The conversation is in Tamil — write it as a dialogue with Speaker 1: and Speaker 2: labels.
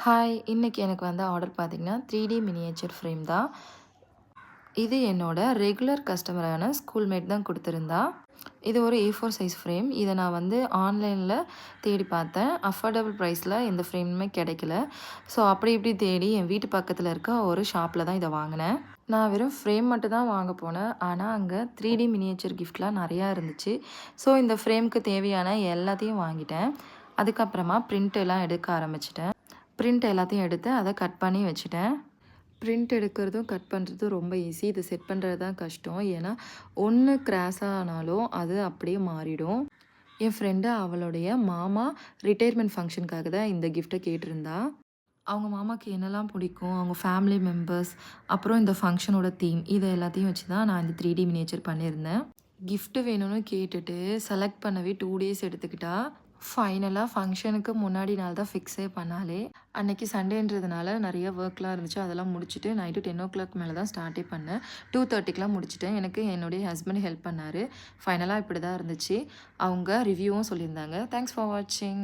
Speaker 1: ஹாய்! இன்னைக்கு எனக்கு வந்த ஆர்டர் பார்த்தீங்கன்னா, 3D மினியேச்சர் ஃப்ரேம் தான். இது என்னோட ரெகுலர் கஸ்டமரான ஸ்கூல்மேட் தான் குடுத்திருந்தா. இது ஒரு A4 சைஸ் ஃப்ரேம். இத நான் வந்து ஆன்லைன்ல தேடி பார்த்தேன். அஃபோர்டபுள் ப்ரைஸ்ல எந்த ஃப்ரேமுமே கிடைக்கல. ஸோ அப்படி இப்படி தேடி என் வீட்டு பக்கத்துல இருக்க ஒரு ஷாப்ல தான் இத வாங்குனேன். நான் வெறும் ஃப்ரேம் மட்டும் தான் வாங்க போனேன். ஆனா, அங்க 3D மினியேச்சர் கிஃப்ட்லாம் நெறையா இருந்துச்சு. ஸோ இந்த ஃப்ரேம்க்கு தேவையான எல்லாத்தையும் வாங்கிட்டேன். அதுக்கப்புறமா பிரிண்ட் எல்லாம் எடுக்க ஆரம்பிச்சுட்டேன். பிரிண்ட் எல்லாத்தையும் எடுத்து அத கட் பண்ணி வச்சுட்டேன். பிரிண்ட் எடுக்கிறதும், கட் பண்ணுறதும் ரொம்ப ஈஸி. இத செட் பண்ணுறது தான் கஷ்டம். ஏன்னா, ஒண்ணு கிராஸ் ஆனாலும் அது அப்படியே மாறிடும். என் ஃப்ரெண்டு அவளுடைய மாமா ரிட்டயர்மெண்ட் ஃபங்ஷனுக்காக தான் இந்த கிஃப்ட்ட கேட்டிருந்தா. அவங்க மாமாக்கு என்னலாம் பிடிக்கும், அவங்க ஃபேமிலி மெம்பர்ஸ், அப்புறம் இந்த ஃபங்ஷனோட தீம் இத எல்லாத்தையும் வச்சு தான் நான் இந்த 3D மினியேச்சர் பண்ணியிருந்தேன். கிஃப்ட் வேணும்னு கேட்டுட்டு செலக்ட் பண்ணவே 2 டேஸ் எடுத்துக்கிட்டா. ஃபைனலா ஃபங்ஷனுக்கு முன்னாடி நாள் தான் ஃபிக்ஸே பண்ணாளே. அன்னைக்கு சண்டேன்றதுனால நெறைய ஒர்க்லாம் இருந்துச்சு. அதெல்லாம் முடிச்சுட்டு நைட்டு 10:00 மேல தான் ஸ்டார்ட்டே பண்ணேன். 2:30க்குலாம் முடிச்சுட்டேன். எனக்கு என்னுடைய ஹஸ்பண்ட் ஹெல்ப் பண்ணாரு. ஃபைனலா இப்படி தான் இருந்துச்சு. அவங்க ரிவ்யூவும் சொல்லியிருந்தாங்க. தேங்க்ஸ் ஃபார் வாட்சிங்.